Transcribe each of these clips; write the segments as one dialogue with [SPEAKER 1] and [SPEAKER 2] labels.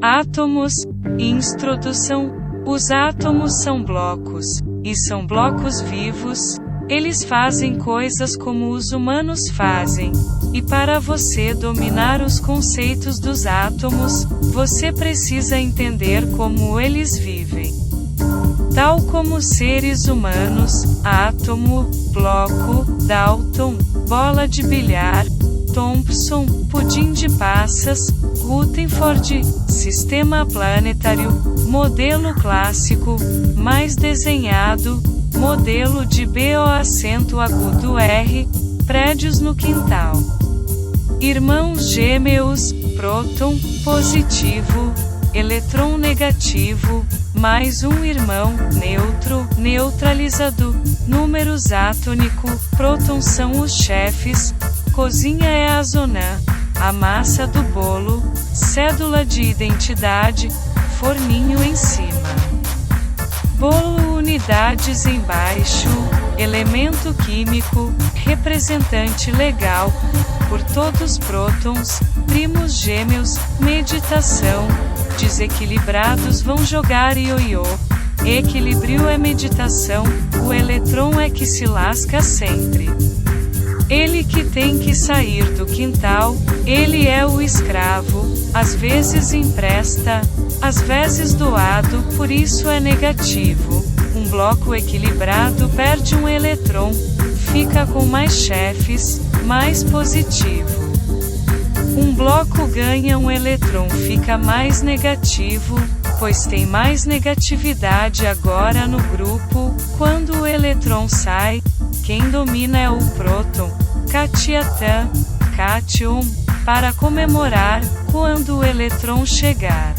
[SPEAKER 1] Átomos. Introdução. Os átomos são blocos, e são blocos vivos. Eles fazem coisas como os humanos fazem. E para você dominar os conceitos dos átomos, você precisa entender como eles vivem. Tal como seres humanos, átomo, bloco, Dalton, bola de bilhar, Thomson, pudim de passas, Rutherford, sistema planetário, modelo clássico, mais desenhado, modelo de BO acento agudo R, prédios no quintal. Irmãos gêmeos, próton, positivo, elétron negativo, mais um irmão, neutro, neutralizado, números atônico, prótons são os chefes, cozinha é a zona, a massa do bolo, cédula de identidade, forninho em cima. Bolo unidades embaixo, elemento químico, representante legal, por todos prótons, primos gêmeos, meditação, desequilibrados vão jogar ioiô, equilíbrio é meditação, o eletrão é que se lasca sempre. Ele que tem que sair do quintal, ele é o escravo, às vezes empresta, às vezes doado, por isso é negativo. Um bloco equilibrado perde um eletrão, fica com mais chefes, mais positivo. Um bloco ganha um eletrão, fica mais negativo, pois tem mais negatividade agora no grupo. Quando o eletrão sai, quem domina é o próton, cation, cation, para comemorar, quando o eletrão chegar.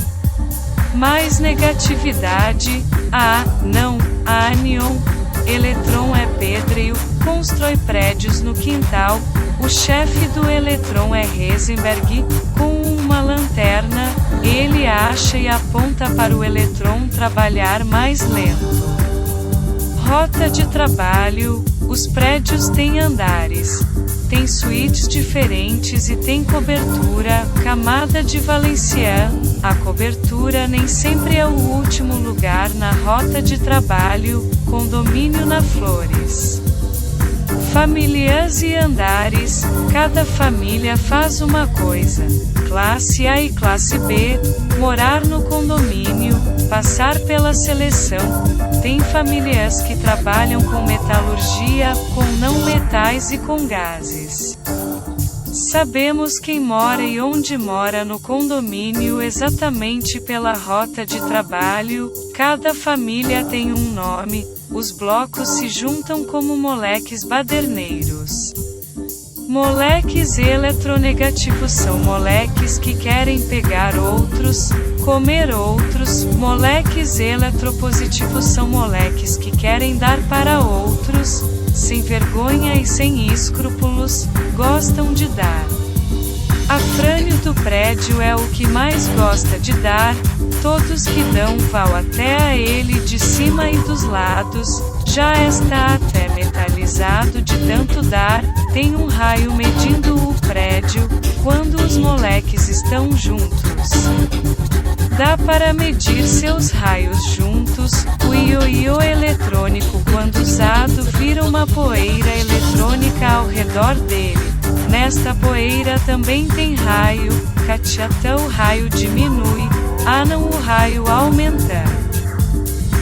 [SPEAKER 1] Mais negatividade, não, ânion, eletrão é pedreiro, constrói prédios no quintal, o chefe do eletrão é Heisenberg, com uma lanterna, ele acha e aponta para o eletrão trabalhar mais lento. Rota de trabalho, os prédios têm andares. Tem suítes diferentes e tem cobertura, camada de Valencian. A cobertura nem sempre é o último lugar na rota de trabalho, condomínio na Flores. Famílias e andares, cada família faz uma coisa. Classe A e classe B, morar no condomínio, passar pela seleção. Tem famílias que trabalham com metalurgia, com não metais e com gases. Sabemos quem mora e onde mora no condomínio exatamente pela rota de trabalho. Cada família tem um nome. Os blocos se juntam como moleques baderneiros. Moleques eletronegativos são moleques que querem pegar outros, comer outros. Moleques eletropositivos são moleques que querem dar para outros, sem vergonha e sem escrúpulos, gostam de dar. Afrânio do prédio é o que mais gosta de dar, todos que dão vão até a ele de cima e dos lados, já está até metalizado de tanto dar, tem um raio medindo o prédio, quando os moleques estão juntos. Dá para medir seus raios juntos, o ioiô eletrônico quando usado vira uma poeira eletrônica ao redor dele. Nesta poeira também tem raio, até o raio diminui, não o raio aumenta.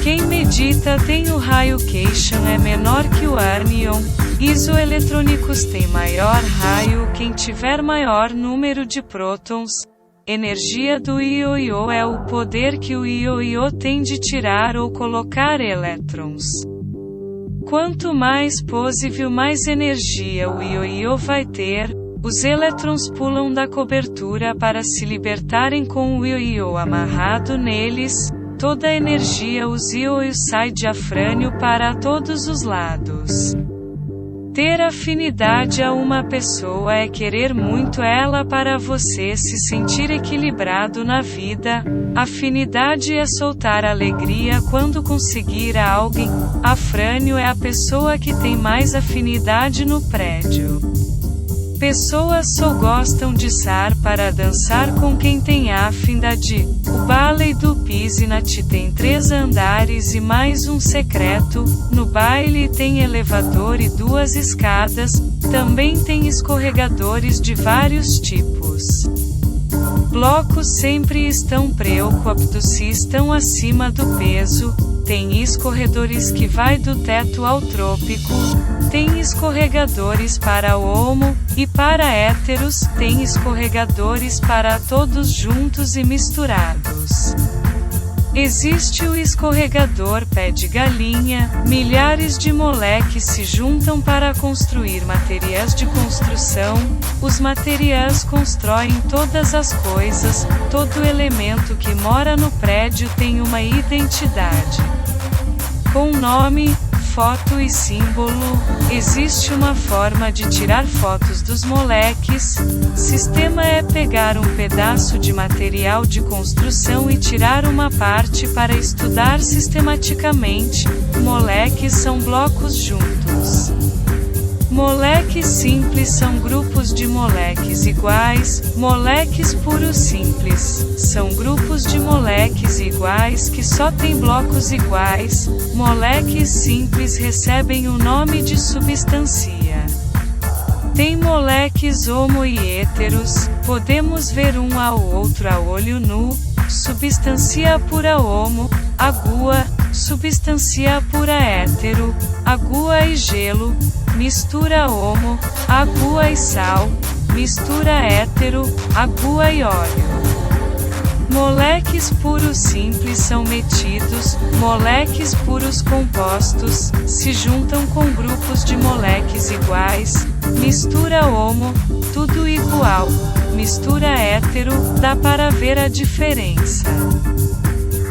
[SPEAKER 1] Quem medita tem o raio cation é menor que o ânion, isoeletrônicos tem maior raio, quem tiver maior número de prótons. Energia do ioiô é o poder que o ioiô tem de tirar ou colocar elétrons. Quanto mais positivo, mais energia o ioiô vai ter. Os elétrons pulam da cobertura para se libertarem com o ioiô amarrado neles. Toda a energia os ioiôs sai diafrânio para todos os lados. Ter afinidade a uma pessoa é querer muito ela para você se sentir equilibrado na vida. Afinidade é soltar alegria quando conseguir a alguém. Afrânio é a pessoa que tem mais afinidade no prédio. Pessoas só gostam de estar para dançar com quem tem afinidade. O baile do Pisinati tem 3 andares e mais um secreto. No baile tem elevador e 2 escadas. Também tem escorregadores de vários tipos. Blocos sempre estão preocupados se estão acima do peso. Tem escorredores que vai do teto ao trópico. Tem escorregadores para homo, e para héteros, tem escorregadores para todos juntos e misturados. Existe o escorregador pé de galinha. Milhares de moleques se juntam para construir materiais de construção. Os materiais constroem todas as coisas. Todo elemento que mora no prédio tem uma identidade. Com nome, foto e símbolo. Existe uma forma de tirar fotos dos moleques. Sistema é pegar um pedaço de material de construção e tirar uma parte para estudar sistematicamente. Moleques são blocos juntos. Moleques simples são grupos de moleques iguais. Moleques puros simples são grupos de moleques iguais que só têm blocos iguais. Moleques simples recebem o nome de substância. Tem moleques homo e héteros. Podemos ver um ao outro a olho nu. Substância pura homo, água. Substância pura hétero, água e gelo. Mistura homo, água e sal. Mistura hétero, água e óleo. Moleques puros simples são metidos. Moleques puros compostos se juntam com grupos de moleques iguais. Mistura homo, tudo igual. Mistura hétero, dá para ver a diferença.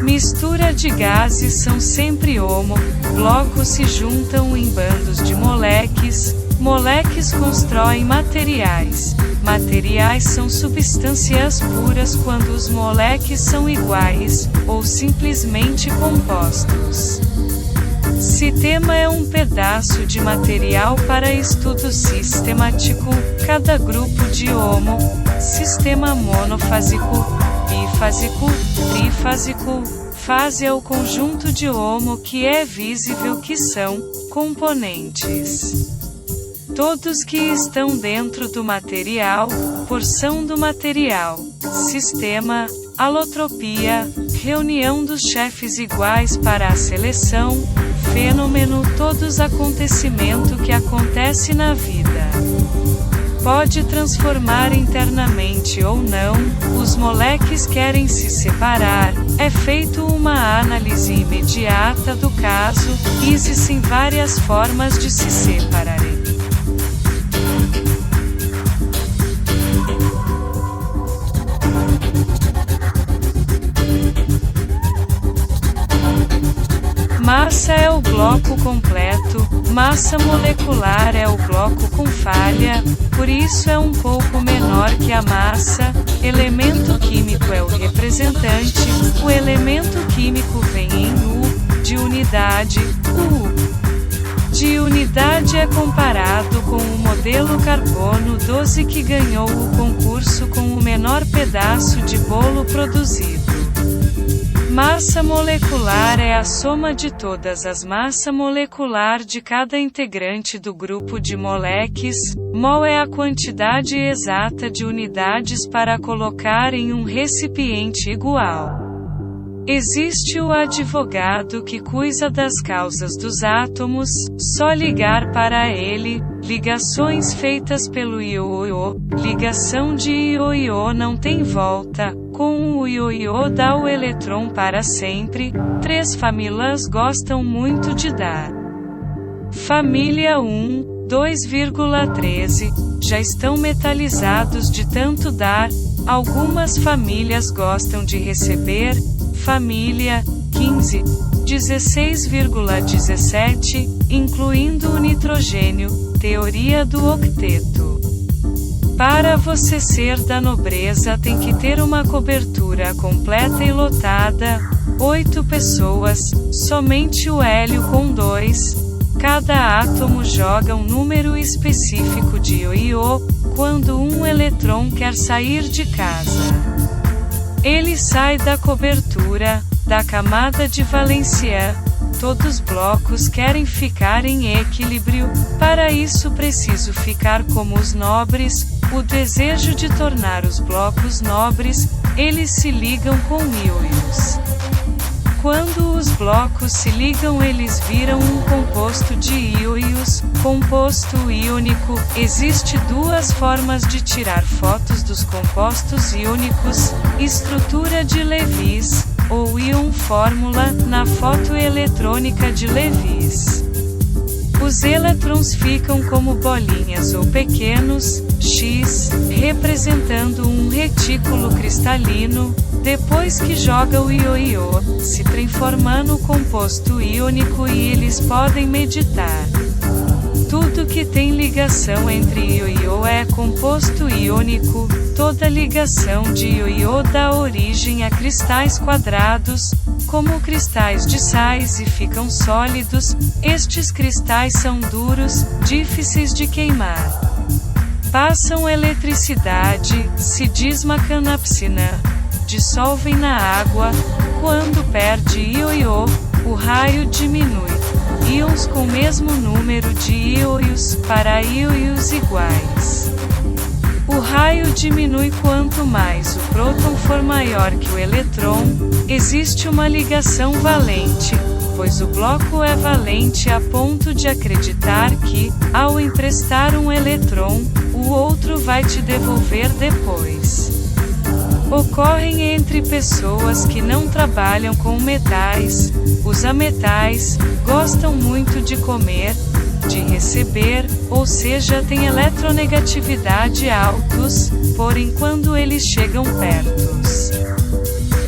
[SPEAKER 1] Mistura de gases são sempre homo. Blocos se juntam em bandos de moleques. Moleques constroem materiais. Materiais são substâncias puras quando os moleques são iguais, ou simplesmente compostos. Sistema é um pedaço de material para estudo sistemático. Cada grupo de homo, sistema monofásico, bifásico, trifásico. Fase é o conjunto de homo que é visível que são componentes. Todos que estão dentro do material, porção do material. Sistema, alotropia, reunião dos chefes iguais para a seleção. Fenômeno, todos acontecimento que acontece na vida. Pode transformar internamente ou não. Os moleques querem se separar. É feito uma análise imediata do caso. Existem várias formas de se separarem. Massa é o bloco completo, massa molecular é o bloco com falha, por isso é um pouco menor que a massa. Elemento químico é o representante, o elemento químico vem em U, de unidade, U. De unidade é comparado com o modelo carbono 12 que ganhou o concurso com o menor pedaço de bolo produzido. Massa molecular é a soma de todas as massas molecular de cada integrante do grupo de moleques. Mol é a quantidade exata de unidades para colocar em um recipiente igual. Existe o advogado que cuida das causas dos átomos, só ligar para ele. Ligações feitas pelo ioiô. Ligação de ioiô não tem volta. Com o ioiô dá o elétron para sempre. 3 famílias gostam muito de dar. Família 1, 2,13, já estão metalizados de tanto dar. Algumas famílias gostam de receber. Família 15, 16,17, incluindo o nitrogênio. Teoria do octeto. Para você ser da nobreza tem que ter uma cobertura completa e lotada, 8 pessoas, somente o hélio com 2. Cada átomo joga um número específico de ioiô, quando um elétron quer sair de casa. Ele sai da cobertura, da camada de valência. Todos os blocos querem ficar em equilíbrio, para isso preciso ficar como os nobres, o desejo de tornar os blocos nobres, eles se ligam com íons. Quando os blocos se ligam eles viram um composto de íons, composto íonico. Existe 2 formas de tirar fotos dos compostos íonicos, estrutura de Lewis, ou íon fórmula, na fotoeletrônica de Lewis. Os elétrons ficam como bolinhas ou pequenos, X, representando um retículo cristalino. Depois que joga o ioiô, se transforma no composto íonico e eles podem meditar. Tudo que tem ligação entre ioiô é composto íonico. Toda ligação de ioiô dá origem a cristais quadrados, como cristais de sais e ficam sólidos. Estes cristais são duros, difíceis de queimar. Passam eletricidade, se desmacanapsina. Dissolvem na água. Quando perde ioiô, o raio diminui. Íons com mesmo número de íons, para íons iguais. O raio diminui quanto mais o próton for maior que o elétron. Existe uma ligação valente, pois o bloco é valente a ponto de acreditar que, ao emprestar um elétron, o outro vai te devolver depois. Ocorrem entre pessoas que não trabalham com metais. Os ametais gostam muito de comer, de receber, ou seja, têm eletronegatividade altos, porém quando eles chegam perto,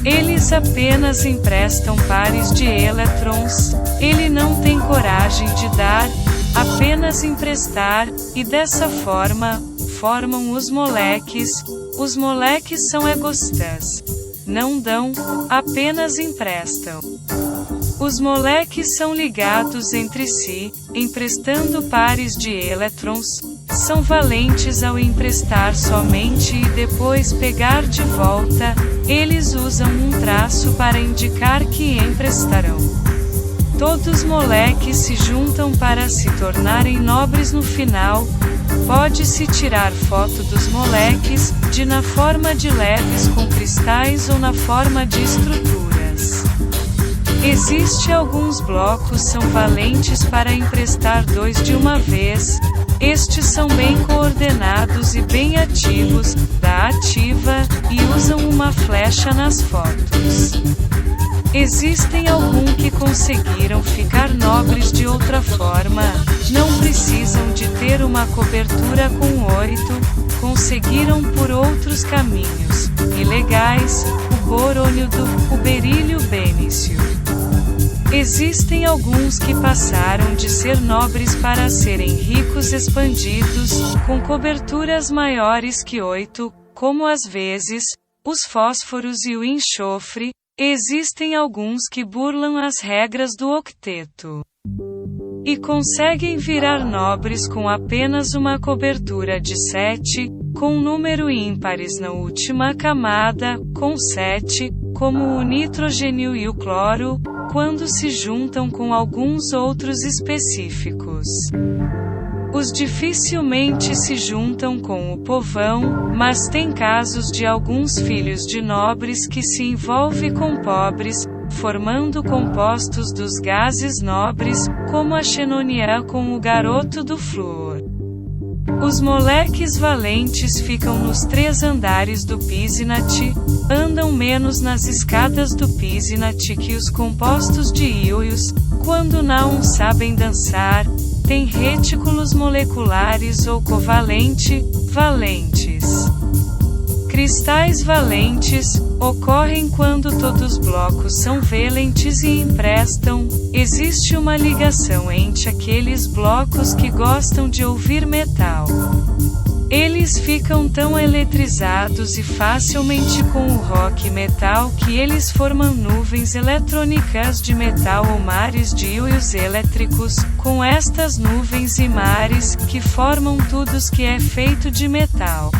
[SPEAKER 1] eles apenas emprestam pares de elétrons. Ele não tem coragem de dar, apenas emprestar, e dessa forma, formam os moleques. Os moleques são egoístas. Não dão, apenas emprestam. Os moleques são ligados entre si, emprestando pares de elétrons. São valentes ao emprestar somente e depois pegar de volta. Eles usam um traço para indicar que emprestarão. Todos os moleques se juntam para se tornarem nobres no final. Pode-se tirar foto dos moleques, na forma de leves com cristais ou na forma de estruturas. Existe alguns blocos são valentes para emprestar 2 de uma vez. Estes são bem coordenados e bem ativos, da ativa, e usam uma flecha nas fotos. Existem alguns que conseguiram ficar nobres de outra forma, não precisam de ter uma cobertura com 8, conseguiram por outros caminhos, ilegais, o borônio o berílio benício. Existem alguns que passaram de ser nobres para serem ricos expandidos, com coberturas maiores que 8, como às vezes, os fósforos e o enxofre. Existem alguns que burlam as regras do octeto e conseguem virar nobres com apenas uma cobertura de 7, com número ímpares na última camada, com 7, como o nitrogênio e o cloro, quando se juntam com alguns outros específicos. Os dificilmente se juntam com o povão, mas tem casos de alguns filhos de nobres que se envolvem com pobres, formando compostos dos gases nobres, como a xenonia com o garoto do flúor. Os moleques valentes ficam nos 3 andares do Pisinat, andam menos nas escadas do Pisinat que os compostos de íons, quando não sabem dançar, têm retículos moleculares ou covalente, valentes. Cristais valentes ocorrem quando todos os blocos são valentes e emprestam. Existe uma ligação entre aqueles blocos que gostam de ouvir metal. Eles ficam tão eletrizados e facilmente com o rock metal que eles formam nuvens eletrônicas de metal ou mares de íons elétricos. Com estas nuvens e mares, que formam tudo que é feito de metal.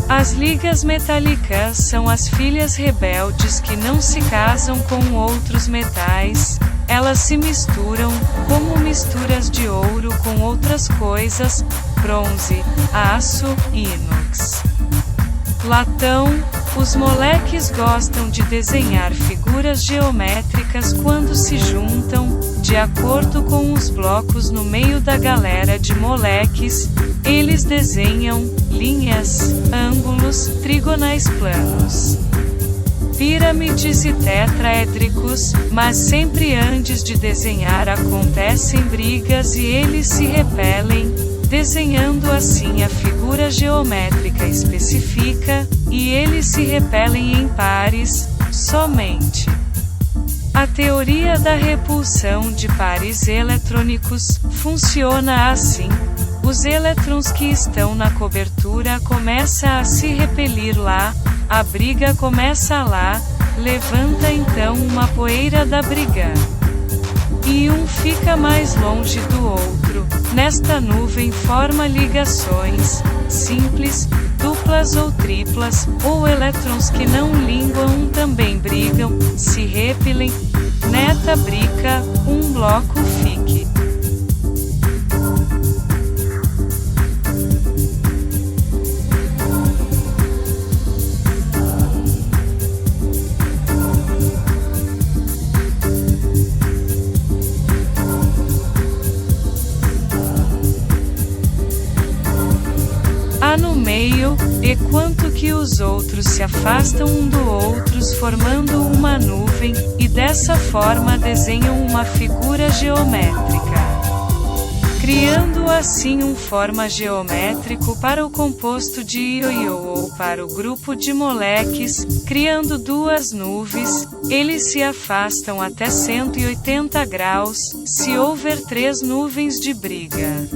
[SPEAKER 1] As ligas metálicas são as filhas rebeldes que não se casam com outros metais. Elas se misturam, como misturas de ouro com outras coisas, bronze, aço, inox, latão. Os moleques gostam de desenhar figuras geométricas quando se juntam, de acordo com os blocos no meio da galera de moleques. Eles desenham linhas, ângulos, trigonais planos, pirâmides e tetraédricos, mas sempre antes de desenhar acontecem brigas e eles se repelem, desenhando assim a figura geométrica específica, e eles se repelem em pares, somente. A teoria da repulsão de pares eletrônicos funciona assim. Os elétrons que estão na cobertura começam a se repelir lá, a briga começa lá, levanta então uma poeira da briga. E um fica mais longe do outro. Nesta nuvem forma ligações, simples, duplas ou triplas, ou elétrons que não ligam também brigam, se repelem. Neta briga, um bloco fique. No meio, e quanto que os outros se afastam um do outro formando uma nuvem, e dessa forma desenham uma figura geométrica, criando assim um forma geométrico para o composto de ioiô ou para o grupo de moleques, criando duas nuvens. Eles se afastam até 180 graus, se houver três nuvens de briga.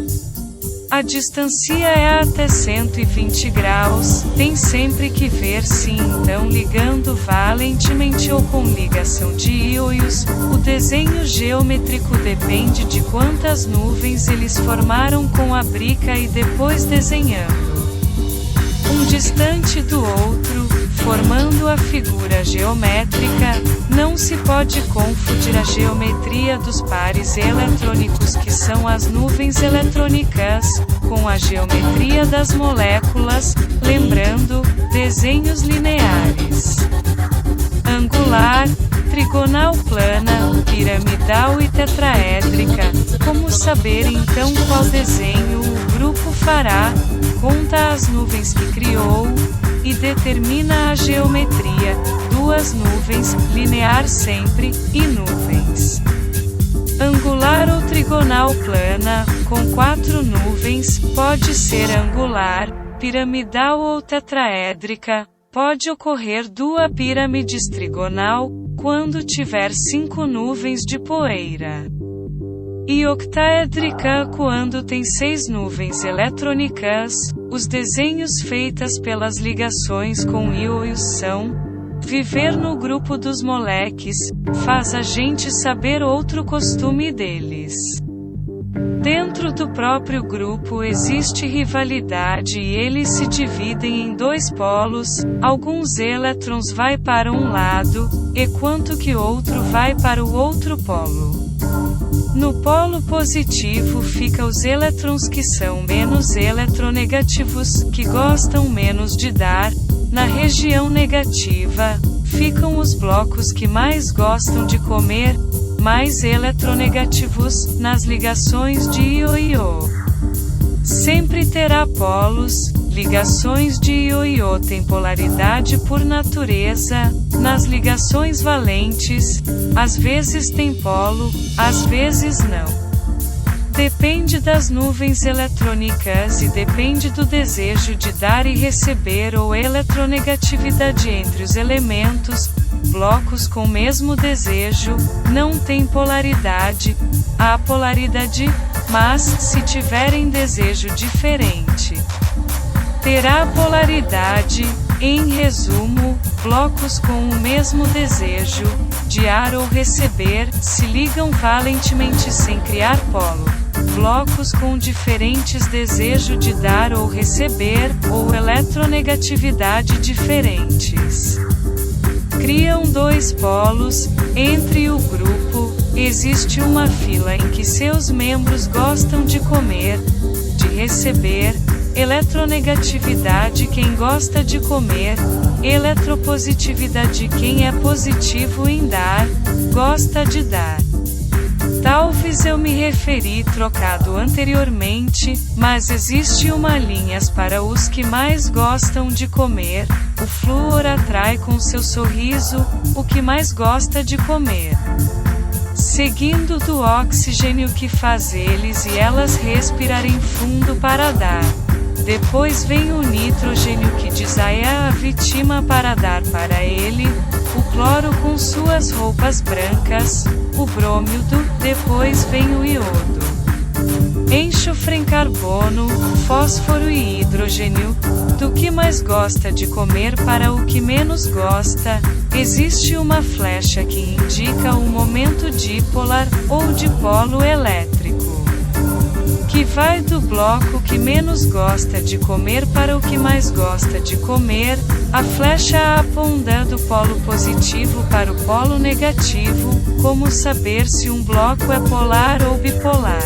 [SPEAKER 1] A distância é até 120 graus, tem sempre que ver se então ligando valentemente ou com ligação de íons. O desenho geométrico depende de quantas nuvens eles formaram com a brica e depois desenhando um distante do outro, formando a figura geométrica. Não se pode confundir a geometria dos pares eletrônicos, que são as nuvens eletrônicas, com a geometria das moléculas, lembrando, desenhos lineares, angular, trigonal plana, piramidal e tetraédrica. Como saber então qual desenho o grupo fará? Conta as nuvens que criou e determina a geometria. Duas nuvens, linear sempre, e nuvens angular ou trigonal plana, com quatro nuvens, pode ser angular, piramidal ou tetraédrica. Pode ocorrer duas pirâmides trigonal, quando tiver 5 nuvens de poeira. E octaédrica quando tem 6 nuvens eletrônicas. Os desenhos feitas pelas ligações com íons são: viver no grupo dos moleques, faz a gente saber outro costume deles. Dentro do próprio grupo existe rivalidade e eles se dividem em dois polos, alguns elétrons vai para um lado, enquanto que outro vai para o outro polo. No polo positivo fica os elétrons que são menos eletronegativos, que gostam menos de dar. Na região negativa, ficam os blocos que mais gostam de comer, mais eletronegativos. Nas ligações de ioiô, sempre terá polos. Ligações de ioiô têm polaridade por natureza. Nas ligações valentes, às vezes tem polo, às vezes não. Depende das nuvens eletrônicas e depende do desejo de dar e receber ou eletronegatividade entre os elementos. Blocos com mesmo desejo não têm polaridade, apolaridade, mas, se tiverem desejo diferente, terá polaridade. Em resumo, blocos com o mesmo desejo, de dar ou receber, se ligam valentemente sem criar polo. Blocos com diferentes desejos de dar ou receber, ou eletronegatividade diferentes, criam dois polos. Entre o grupo, existe uma fila em que seus membros gostam de comer, de receber, eletronegatividade quem gosta de comer, eletropositividade quem é positivo em dar, gosta de dar. Talvez eu me referi trocado anteriormente, mas existe uma linhas para os que mais gostam de comer. O flúor atrai com seu sorriso o que mais gosta de comer, seguindo do oxigênio que faz eles e elas respirarem fundo para dar. Depois vem o nitrogênio que desaia a vítima para dar para ele, o cloro com suas roupas brancas, o brômido, depois vem o iodo, enxofre em carbono, fósforo e hidrogênio. Do que mais gosta de comer para o que menos gosta, existe uma flecha que indica o momento dipolar, ou dipolo elétrico, que vai do bloco que menos gosta de comer para o que mais gosta de comer. A flecha aponta do polo positivo para o polo negativo. Como saber se um bloco é polar ou bipolar?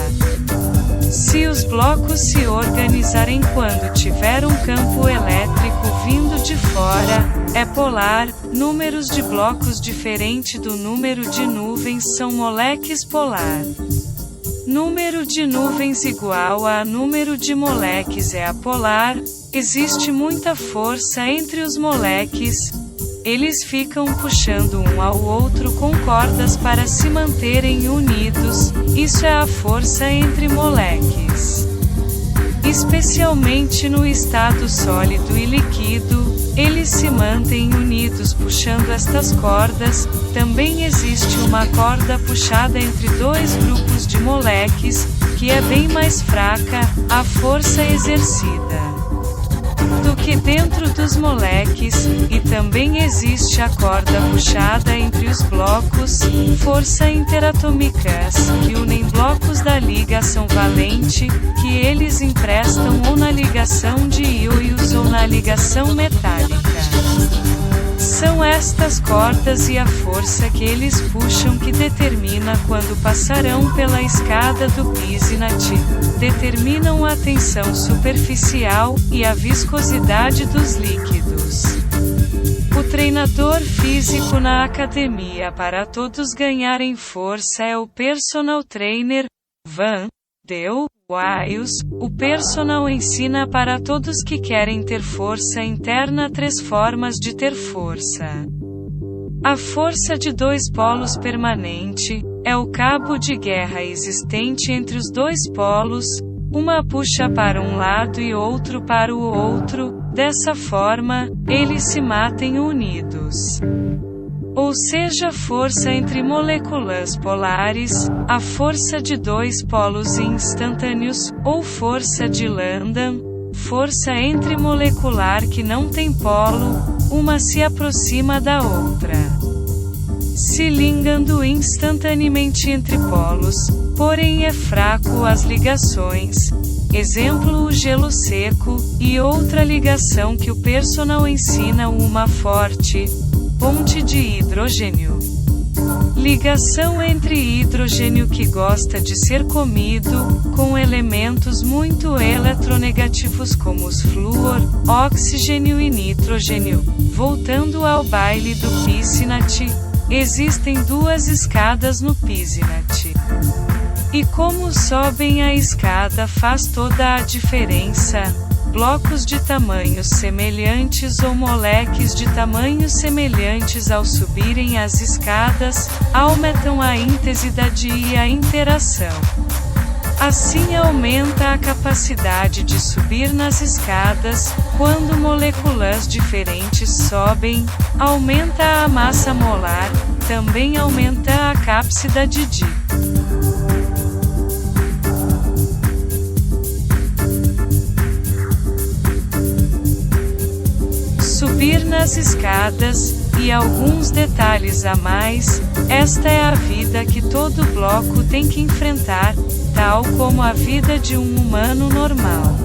[SPEAKER 1] Se os blocos se organizarem quando tiver um campo elétrico vindo de fora, é polar. Números de blocos diferente do número de nuvens são moléculas polar. Número de nuvens igual a número de moléculas é apolar. Existe muita força entre os moléculas. Eles ficam puxando um ao outro com cordas para se manterem unidos. Isso é a força entre moléculas. Especialmente no estado sólido e líquido, eles se mantêm unidos puxando estas cordas. Também existe uma corda puxada entre dois grupos de moléculas, que é bem mais fraca, a força exercida, do que dentro dos moléculas, e também existe a corda puxada entre os blocos, força interatômicas, que unem blocos da ligação valente, que eles emprestam ou na ligação de íons ou na ligação metálica. São estas cordas e a força que eles puxam que determina quando passarão pela escada do Pisnat, determinam a tensão superficial e a viscosidade dos líquidos. O treinador físico na academia para todos ganharem força é o personal trainer, Van Del Wiles. O personal ensina para todos que querem ter força interna 3 formas de ter força. A força de 2 polos permanente é o cabo de guerra existente entre os 2 polos. Uma puxa para um lado e outro para o outro. Dessa forma, eles se mantêm unidos. Ou seja, força entre moléculas polares, a força de 2 polos instantâneos, ou força de Landau, força entre molecular que não tem polo, uma se aproxima da outra, se ligando instantaneamente entre polos, porém é fraco as ligações. Exemplo, o gelo seco, e outra ligação que o personal ensina, uma forte ponte de hidrogênio. Ligação entre hidrogênio que gosta de ser comido, com elementos muito eletronegativos como os flúor, oxigênio e nitrogênio. Voltando ao baile do Pisnat, existem 2 escadas no Pisnat. E como sobem a escada faz toda a diferença. Blocos de tamanhos semelhantes ou moléculas de tamanhos semelhantes ao subirem as escadas, aumentam a intensidade e a interação. Assim aumenta a capacidade de subir nas escadas. Quando moléculas diferentes sobem, aumenta a massa molar, também aumenta a cápsida de Di. Subir nas escadas, e alguns detalhes a mais, esta é a vida que todo bloco tem que enfrentar, tal como a vida de um humano normal.